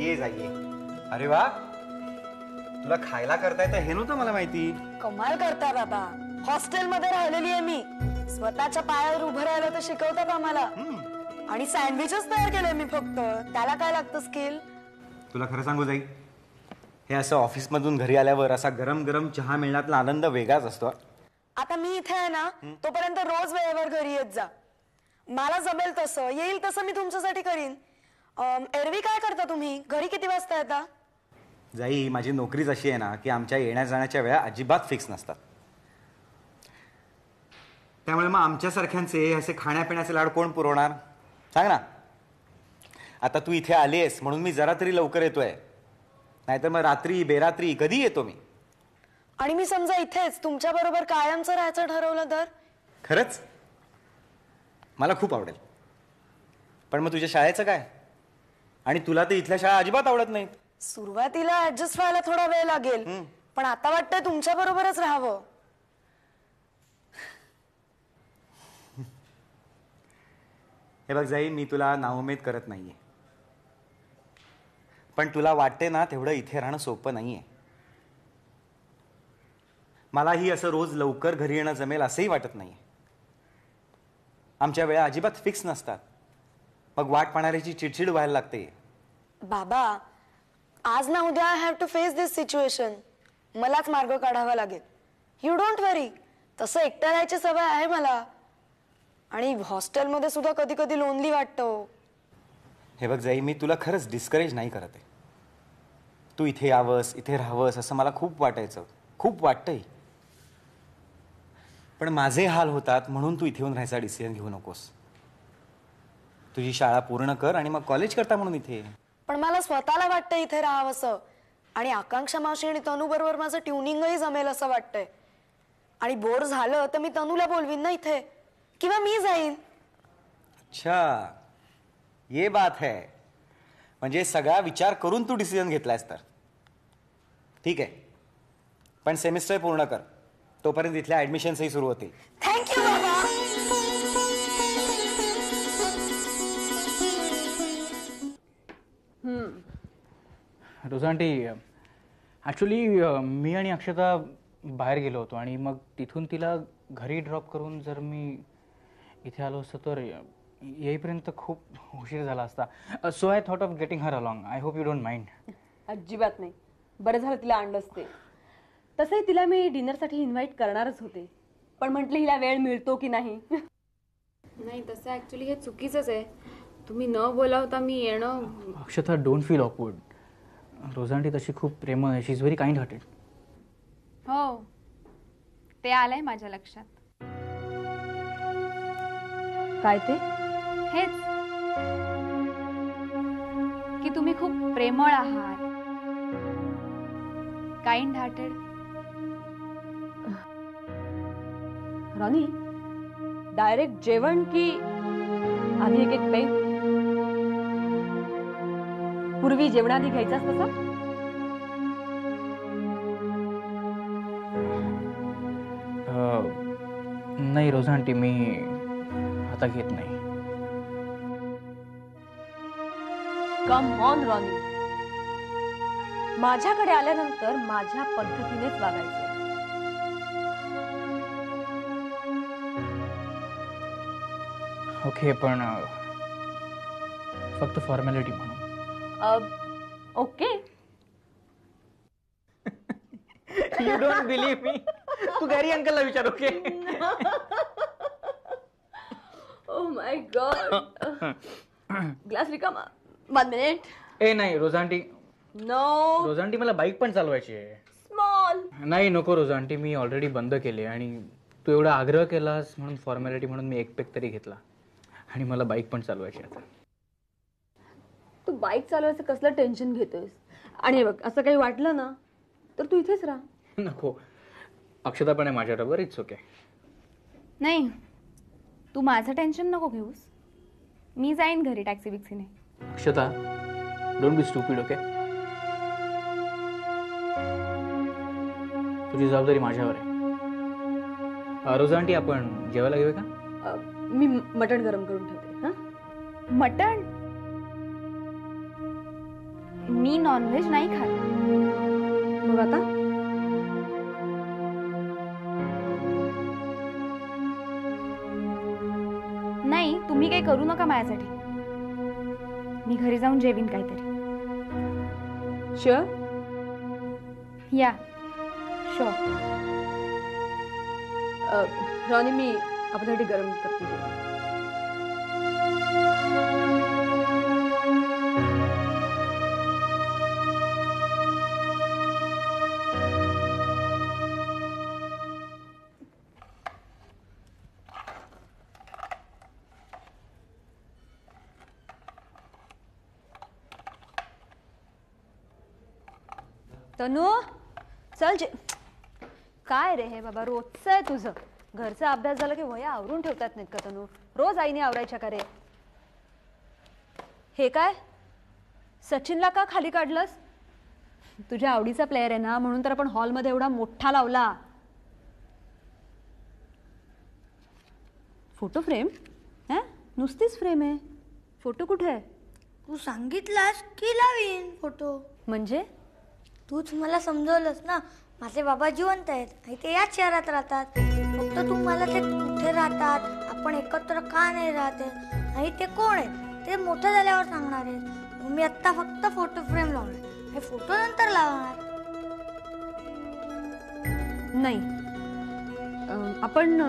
ये जा ये. अरे वा, तुला खायला करता येतं हे नव्हतं मला माहिती. कमाल करता बाबा. हॉस्टेलमध्ये राहिलेली आहे मी. स्वतःच्या पायावर उभं राहायला तर शिकवतात आम्हाला. आणि सँडविचच तयार केले मी फक्त. त्याला काय लागतं स्किल? तुला खरं सांगू जाई, हे असं ऑफिसमधून घरी आल्यावर असा गरम गरम चहा मिळण्यातला आनंद वेगळाच असतो. आता मी इथे आहे ना, तोपर्यंत रोज वेळेवर घरी येत जा. मला जमेल तसं, येईल तसं मी तुमच्यासाठी करीन. एरवी काय करता तुम्ही? घरी किती वाजता येता? जाई, माझी नोकरीच अशी आहे ना की आमच्या येण्या जाण्याच्या वेळा अजिबात फिक्स नसतात. त्यामुळे मग आमच्यासारख्यांचे असे खाण्यापिण्याचे लाड कोण पुरवणार सांग ना. आता तू इथे आलीस म्हणून मी जरा तरी लवकर येतोय, नाहीतर मग रात्री बेरात्री कधी येतो मी. आणि मी समजा इथेच तुमच्या बरोबर कायमचं राहायचं ठरवलं तर? खरंच मला खूप आवडेल. पण मग तुझ्या शाळेचं काय? आणि तुला तर इथल्या शाळा अजिबात आवडत नाहीत. सुरुवातीला ऍडजस्ट व्हायला थोडा वेळ लागेल, पण आता वाटतंय तुमच्या बरोबरच राहावं. हे बघ जाई, मी तुला नाउमेद करत नाहीये, पण तुला वाटते ना तेवढं इथे राहणं सोपं नाहीये. मलाही असं रोज लवकर घरी येणं जमेल असंही वाटत नाहीये. आमच्या वेळा अजिबात फिक्स नसतात. मग वाट पाहणाऱ्याची चिडचिड व्हायला लागते. बाबा, आज ना उद्या I have to face this situation. मलाच मार्ग काढावा लागेल. You don't worry. तसं एकटं राहायची सवय आहे मला. आणि हॉस्टेलमध्ये सुद्धा कधी कधी लोनली वाटतं. हे बघ जाई, मी तुला खरंच डिस्करेज नाही करत आहे. तू इथे यावंस, इथे राहावंस असं मला खूप वाटायचं, खूप वाटतंय. पण माझे हाल होतात म्हणून तू इथे येऊन राहायचा डिसिजन घेऊ नकोस. तुझी शाळा पूर्ण कर आणि मग कॉलेज करता म्हणून इथे. पण मला स्वतःला वाटतं इथे राहावंसं. आणि आकांक्षा मावशी आणि तनू बरोबर माझं ट्युनिंगही जमेल असं वाटतंय. आणि बोर झालं तर मी तनूला बोलवीन ना इथे, किंवा मी जाईन. अच्छा, ये बात है. म्हणजे सगळा विचार करून तू डिसिजन घेतलायस तर ठीक आहे. पण सेमिस्टर पूर्ण कर, तोपर्यंत इथल्या ऍडमिशन्सही सुरू होतील. थँक्यू बाबा. रोझांटी, ॲक्च्युली मी आणि अक्षता बाहेर गेलो होतो आणि मग तिथून तिला घरी ड्रॉप करून जर मी इथे आलो असतो तर येईपर्यंत खूप उशीर झाला असता. So I thought of getting her along. I hope you don't mind. अजिबात नाही, बरं झालं तिला आणलंच ते. तसंही तिला मी डिनरसाठी इन्व्हाइट करणारच होते, पण म्हटलं हिला वेळ मिळतो की नाही. नाही, तसं ॲक्च्युली हे चुकीचंच आहे. तुम्ही न बोलावता मी येणं. अक्षता, डोंट फील ऑकवर्ड. रोझांटी तशी खूप प्रेमळ आहे. शी इज व्हेरी काइंड हार्टेड. हो, ते आलंय माझ्या लक्षात. काय ते? हेच की तुम्ही खूप प्रेमळ आहात, काइंड हार्टेड. रॉनी, डायरेक्ट जेवण की आधी एक एक पेन? पूर्वी जेवणाआधी घ्यायचाच तसा? नाही रोझांटी, मी आता घेत नाही. कम ऑन रॉनी, माझ्याकडे आल्यानंतर माझ्या पद्धतीनेच वागायचं. ओके, पण फक्त फॉर्मॅलिटी म्हणून. Okay. You don't believe me. तू गॅरी अंकलला विचार. Okay. Oh my God. Glass रिकामा. 1 मिनिट. ए नाही रोझांटी. नो रोझांटी, मला बाईक पण चालवायची आहे. स्मॉल. नाही नको रोझांटी, मी ऑलरेडी बंद केले. आणि तू एवढा आग्रह केलास म्हणून फॉर्मॅलिटी म्हणून मी एक पेक तरी घेतला. आणि मला बाईक पण चालवायची आता. तू बाईक चालवायचं कसलं टेन्शन घेतोयस? आणि बघ, असं काही वाटलं ना तर तू इथेच राहा. नको, अक्षता पण आहे माझ्याबरोबर. It's okay. नाही, तू माझं टेन्शन नको घेऊस. मी जाईन घरी टॅक्सी बिक्सीने. Akshata, don't be stupid. Okay, तुझी जबाबदारी माझ्यावर आहे. रोझांटी, आपण जेवायला घेऊया का? मी मटण गरम करून ठेवते. मटण? मी नॉनव्हेज नाही खात. मग आता नाही, तुम्ही काही करू नका माझ्यासाठी. मी घरी जाऊन जेवीन काहीतरी. शुअर? या शुअर. रॉनी, मी आपल्यासाठी गरम करते जेवण. तनू, चल काय रे हे बाबा, रोजचं आहे तुझं. घरचा अभ्यास झाला की वया आवरून ठेवतात नाहीत का तनू? रोज आईने आवरायच्या का रे? हे काय, सचिनला का खाली काढलंस? तुझ्या आवडीचा प्लेअर आहे ना, म्हणून तर आपण हॉलमध्ये एवढा मोठा लावला. Photo frame? नुसतीच फ्रेम आहे, फोटो कुठे आहे? तू सांगितलास की लावीन फोटो. म्हणजे तूच मला समजवलंस ना, माझे बाबा जिवंत आहेत आणि ते याच शहरात राहतात. फक्त तू मला ते कुठे राहतात, आपण एकत्र का नाही राहते आणि ते कोण आहेत ते मोठं झाल्यावर सांगणार आहेत. मी आत्ता फक्त फोटो फ्रेम लावणार, हे फोटो नंतर लावणार. नाही, आपण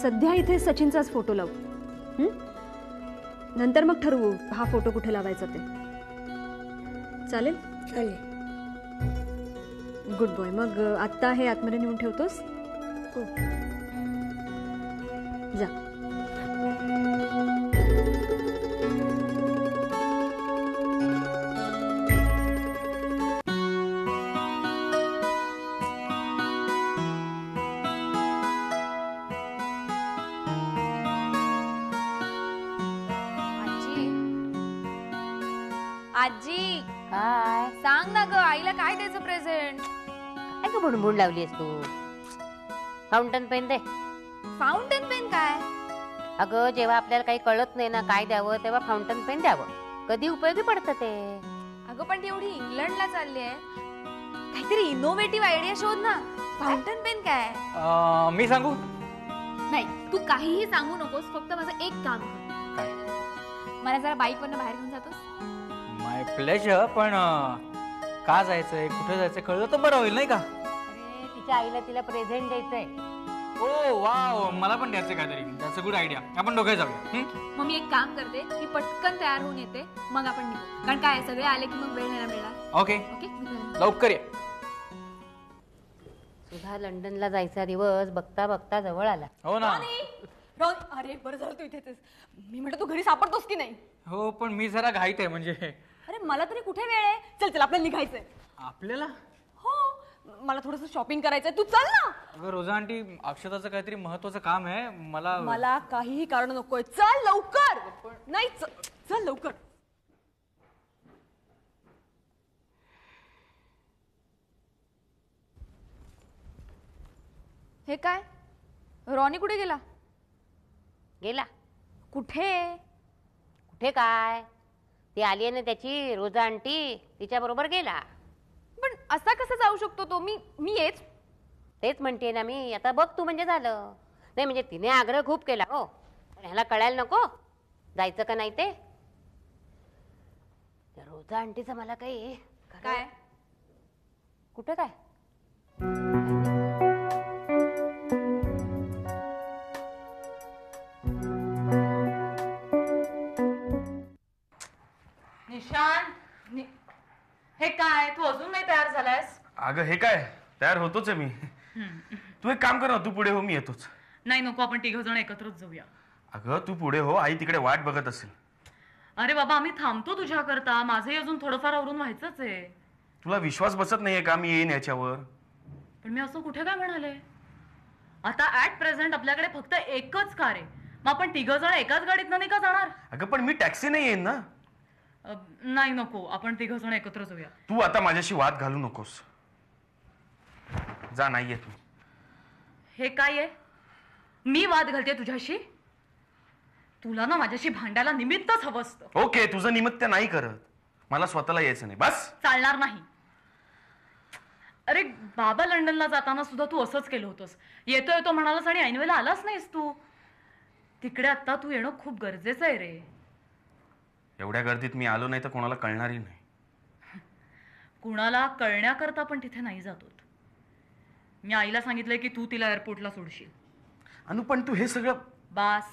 सध्या इथे सचिनचाच फोटो लावू. नंतर मग ठरवू हा फोटो कुठे लावायचा ते. चालेल? चालेल. Good boy. मग आत्ता हे आतमध्ये नेऊन ठेवतोस? हो. जा. आजी, काय सांग ना ग, आईला काय द्यायचं प्रेझेंट? काय का बुणबुण लावलीस तू? फाउंटन पेन दे. फाउंटन पेन काय? अगं, जेव्हा आपल्याला काही कळत नाही ना काय द्यावं, तेव्हा फाउंटन पेन द्यावं. कधी उपयोगी पडतं ते. अगं पण ती एवढी इंग्लंडला चालली आहे, काहीतरी इनोव्हेटिव्ह आयडिया शोध ना. फाउंटन पेन काय? मी सांगू? नाही, तू काहीही सांगू नकोस, फक्त माझं एक काम कर. काय? मला जरा बाईकवरनं बाहेर घेऊन जातोस? माय प्लेजर. पण का जायचंय, कुठे जायचंय कळलं तर बरं होईल नाही का? अरे, तिच्या आईला तिला प्रेझेंट द्यायचंय. ओ वाव, मला पण द्यायचं काहीतरी. That's a good idea. आपण दोघे जाऊया. मग मी एक काम करते, मी पटकन तयार होऊन येते, मग आपण निघू. कारण काय सगळे आले की मग वेळ नाही ना मिळणार. ओके, ओके, लवकर ये. सुद्धा लंडनला जायचा दिवस बघता बघता जवळ आला. हो ना. अरे बरं झालं तू इथे. मी म्हटलं तू घरी सापडतोस की नाही. हो, पण मी जरा घाईत आहे. म्हणजे अरे मला तरी कुठे वेळ आहे. चल चल, आपल्याला निघायचंय. आपल्याला? हो, मला थोडंसं शॉपिंग करायचंय. तू चल ना. अगं रोजा आंटी, अक्षताचं काहीतरी महत्वाचं काम आहे. मला काहीही कारण नकोय. चल लवकर. नाही, चल लवकर. हे काय, रॉनी कुठे गेला? गेला कुठे? कुठे काय, ती आली आहे ना त्याची रोजा आंटी, तिच्या बरोबर गेला. पण असा कसा जाऊ शकतो तो? मी येच. तेच म्हणते ना मी. आता बघ तू, म्हणजे झालं नाही. म्हणजे तिने आग्रह खूप केला. हो, पण ह्याला कळायला नको जायचं का नाही ते. रोजा आंटीचं मला काही काय? कुठे काय निशान, हे काय, तू अजून नाही तयार झालायस? अगं हे काय, तयार होतोच आहे मी. तू एक काम कर ना, तू पुढे हो, मी येतोच. नाही नको, आपण तिघ जण एकत्रच जाऊया. अगं तू पुढे हो, आई तिकडे वाट बघत असेल. अरे बाबा, आम्ही थांबतो तुझ्या करता. माझंही अजून थोडंफार आवरून व्हायचंच आहे. तुला विश्वास बसत नाहीये का मी येईन याच्यावर? पण मी असं कुठे काय म्हणाले? आता ऍट प्रेझेंट आपल्याकडे फक्त एकच कार आहे. मग आपण तिघ जण एकाच गाडीत नाही का जाणार? अगं पण मी टॅक्सीने येईन ना. नाही नको, आपण तिघ जण एकत्र जाऊया. तू आता माझ्याशी वाद घालू नकोस. जा, नाही येत मी. हे काय आहे? मी वाद घालते तुझ्याशी? तुला ना माझ्याशी भांडायला निमित्तच हवं असतं. ओके, तुझं निमित्त नाही करत, मला स्वतःला यायचं नाही बस. चालणार नाही. अरे बाबा लंडनला जाताना सुद्धा तू असंच केलं होतंस. येतो येतो म्हणालास आणि ऐनवेळेला आलाच नाहीस तू. तिकडे आता तू येणं खूप गरजेचं आहे रे. एवढ्या गर्दीत मी आलो नाही तर कोणाला कळणारही नाही. कुणाला कळण्याकरता पण तिथे नाही जात होत. मी आईला सांगितलंय की तू तिला एअरपोर्टला सोडशील. अनु पण तू हे सगळं. बास,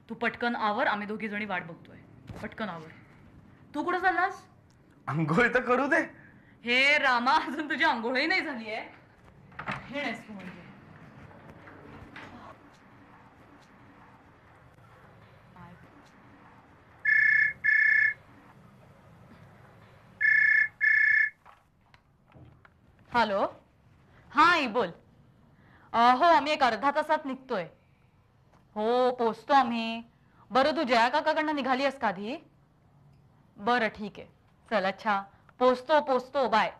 तू पटकन आवर. आम्ही दोघी जणी वाट बघतोय. पटकन आवर. तू कुठं चाललास? अंघोळ तर करू दे. हे रामा, अजून तुझी आंघोळही नाही झाली आहे. हे नाहीस तू म्हणजे. हॅलो. हा आई बोल. हो आम्ही एक अर्धा तासात निघतोय. हो पोचतो आम्ही. बरं तू जया काकाकडनं निघाली आहेस का आधी? बरं ठीक आहे. चल अच्छा. पोचतो. बाय.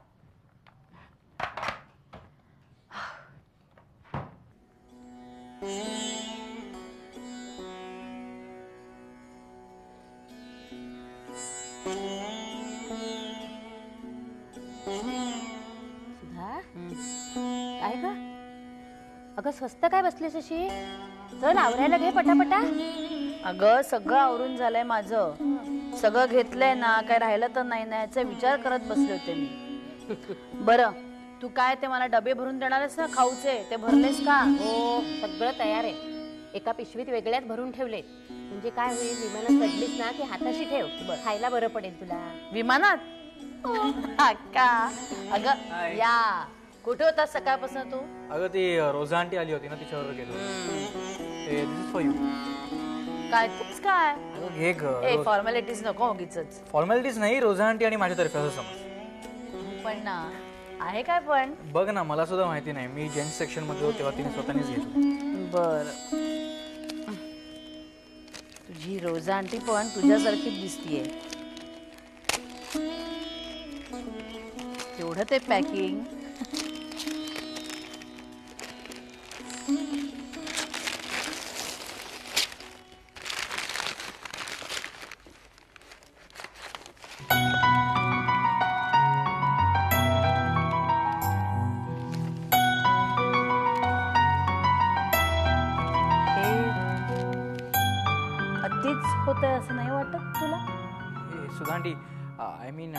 सुधा काय ग? अगं स्वस्त काय बसलीस अशी? चल आवरायला घे पटापटा. अगं सगळं आवरून झालंय माझं. सगळं घेतलंय ना, काय राहिलं तर नाही ना याचा विचार करत बसले होते मी. बरं तू काय ते मला डबे भरून देणार आहेस ना खाऊचे, ते भरलेस का? हो सगळं तयार आहे. एका पिशवीत वेगळ्याच भरून ठेवले. म्हणजे काय होईल, विमानात चढलीस ना की हाताशी ठेव. खायला बरं पडेल तुला. विमानात? अक्का अगं या. कुठे होता सकाळपासून तू? अगं ती रोजा आंटी आली होती ना, तिच्यावर गेलो. दिस इज फॉर यू. काय तेच काय? अगं घे ग. फॉर्मॅलिटीज नको उगीचच. फॉर्मॅलिटीज नाही, रोजा आंटी आणि माझ्यातर्फे असं समज. पण ना आहे काय पण? बघ ना, मला सुद्धा माहिती नाही. मी जेंट्स सेक्शन मध्ये होतो तेव्हा तिने स्वतःनीच घेतलं. बर. तुझी रोजा आंटी पण तुझ्यासारखीच दिसतीये. तेवढं ते पॅकिंग. होतंय असं नाही वाटत तुला? सुधा आंटी, आय मीन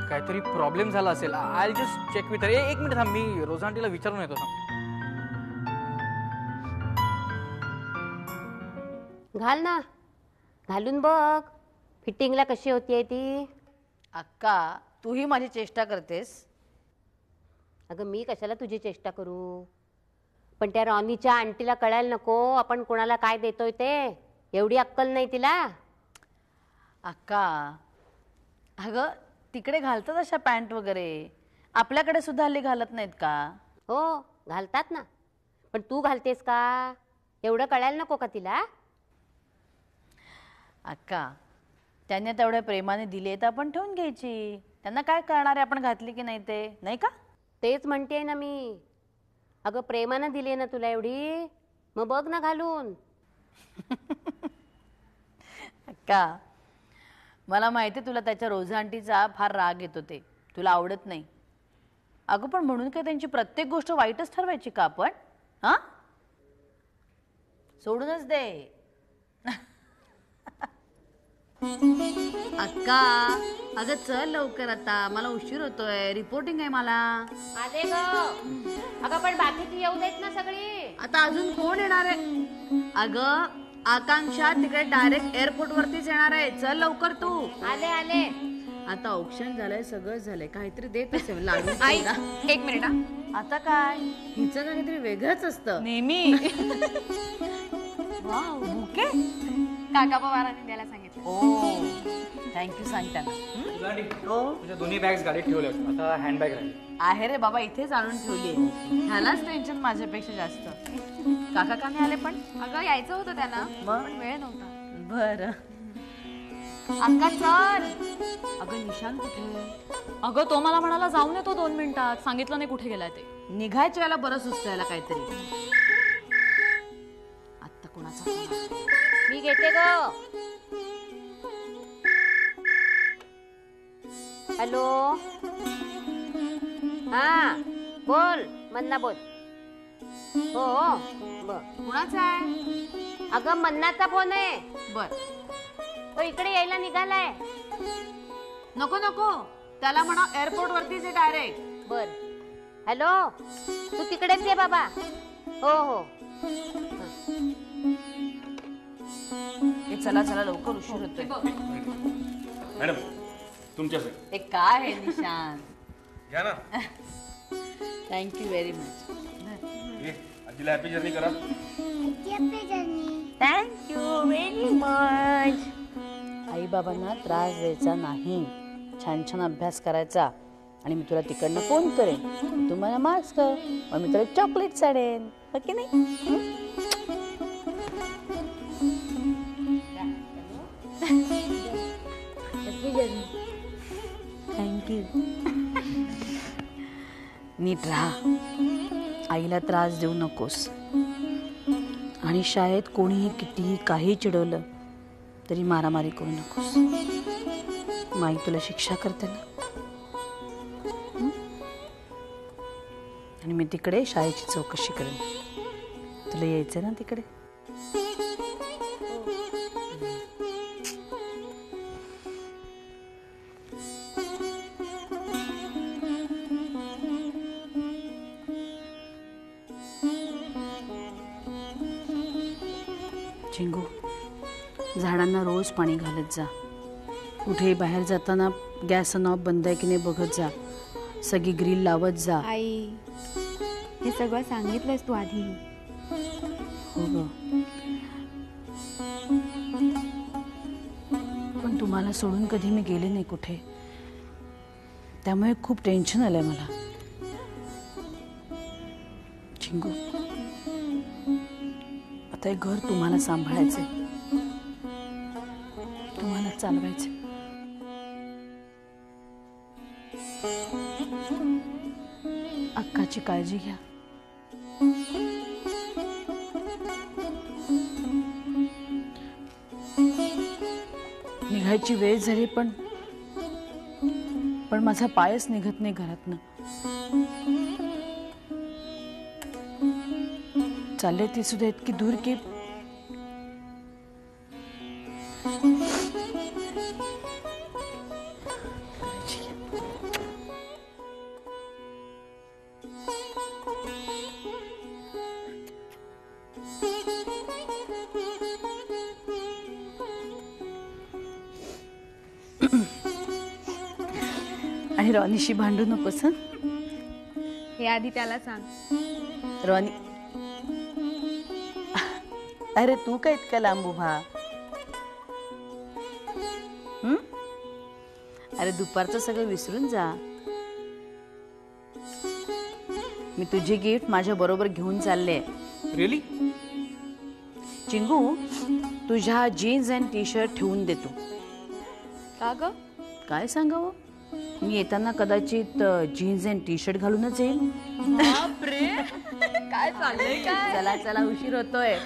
काहीतरी प्रॉब्लेम झाला असेल. I just check with her. एक मिनिट थांब, मी रोजा आंटीला विचारून येतो. घाल ना, घालून बघ फिटिंगला कशी होतीये ती. अक्का तूही माझी चेष्टा करतेस. अगं मी कशाला तुझी चेष्टा करू, पण त्या रॉनीच्या आंटीला कळायला नको आपण कोणाला काय देतोय ते. एवढी अक्कल नाही तिला. अक्का अगं तिकडे घालतात अशा पॅन्ट वगैरे, आपल्याकडे सुद्धा हल्ली घालत नाहीत का? हो घालतात ना, पण तू घालतेस का एवढं कळायला नको का तिला? अक्का त्यांनी तेवढ्या प्रेमाने दिले तर आपण ठेवून घ्यायची. त्यांना काय कळणार आहे आपण घातली की नाही ते, नाही का? तेच म्हणते ना मी. अगं प्रेमानं दिली ना तुला एवढी, मग बघ ना घालून. अक्का मला माहिती तुला त्याच्या रोजा आंटीचा फार राग येतो, ते तुला आवडत नाही. अगं पण म्हणून काय त्यांची प्रत्येक गोष्ट वाईटच ठरवायची का आपण? हा सोडूनच दे. अक्का अगं चल लवकर, आता मला उशीर होतोय, रिपोर्टिंग आहे मला. आले ग. अगं पण बाकीची येऊ देत ना सगळी. आता अजून कोण येणार आहे? अगं आकांक्षा तिकडे डायरेक्ट एअरपोर्ट वरतीच येणार आहे. चल लवकर तू. आले आले. आता ऑप्शन झालंय, सगळं झालंय, काहीतरी देत असेल लाडू. आई एक मिनिट. आता काय हिचं काहीतरी वेगळंच असतं नेहमी. वाव बुके काका पवारांनी द्यायला सांगितलं. ओ थँक्यू सांगताना. तुझ्या दोन्ही बॅग्स गाडीत ठेवल्या, आता हँडबॅग राहील. आहे रे बाबा, इथेच आणून ठेवली. ह्यालाच टेन्शन माझ्यापेक्षा जास्त. काका का नाही आले? पण अगं यायचं होतं त्यांना, मग? पण वेळ नव्हता. बरं. अक्का चल. अगं निशांत कुठे? अगं तो मला म्हणाला जाऊन येतो 2 मिनिटात, सांगितलं नाही कुठे गेलाय ते. निघायच्या वेळेला बरं सुचवायला काहीतरी. आता कोणाचा फोन आला? मी घेते ग. हॅलो, हा बोल मन्ना बोल. हो बर. कुणाचा आहे? अगं मन्नाचा फोन आहे. बर. तो इकडे यायला निघालाय. नको नको, त्याला म्हणा एअरपोर्ट वरतीच आहे डायरेक्ट. बर. हॅलो, तू तिकडेच ये बाबा. हो हो. चला चला लवकर उशीर होतोय. मॅडम तुमच्यासाठी हे काय आहे निशांत? घ्या ना. Thank you very much. ये आजीला हॅपी जर्नी करा. Thank you very much. आई बाबांना त्रास द्यायचा नाही, छान छान अभ्यास करायचा. आणि मी तुला तिकडनं फोन करेन, तू मला मार्क्स कर, मग मी तुला चॉकलेट आणेन, हो की नाही? थँक्यू. नीट राहा, आईला त्रास देऊ नकोस. आणि शाळेत कोणीही कितीही काही चिडवलं तरी मारामारी करू नकोस. माई तुला शिक्षा करते ना. आणि मी तिकडे शाळेची चौकशी करेन. तुला यायचं ना तिकडे? चिंगू, झाडांना रोज पाणी घालत जा. कुठेही बाहेर जाताना गॅस नॉब बंद आहे की नाही बघत जा. सगळी ग्रिल लावत जा. आई, हे सगळं सांगितलंयस तू आधी. हो ग, पण तुम्हाला सोडून कधी मी गेले नाही कुठे, त्यामुळे खूप टेन्शन आलंय मला. चिंगू, आता हे घर तुम्हाला सांभाळायचंय, तुम्हाला चालवायचंय. अक्काची काळजी घ्या. निघायची वेळ झाली, पण माझा पायच निघत नाही घरातनं. चालले ती सुद्धा इतकी दूर की आणि रॉनीशी भांडू नकोस. हं? हे आधी त्याला सांग. रॉनी, अरे तू काय इतका लांब उभा? अरे दुपारचं सगळं विसरून जा. मी तुझी गिफ्ट माझ्या बरोबर घेऊन चालले. रिअली? चिंगू, तुझ्या जीन्स अँड टी शर्ट ठेवून देतो. का ग? काय सांगावं, मी येताना कदाचित जीन्स अँड टी शर्ट घालूनच येईल. काय चाललंय काय? चला चला, उशीर होतोय.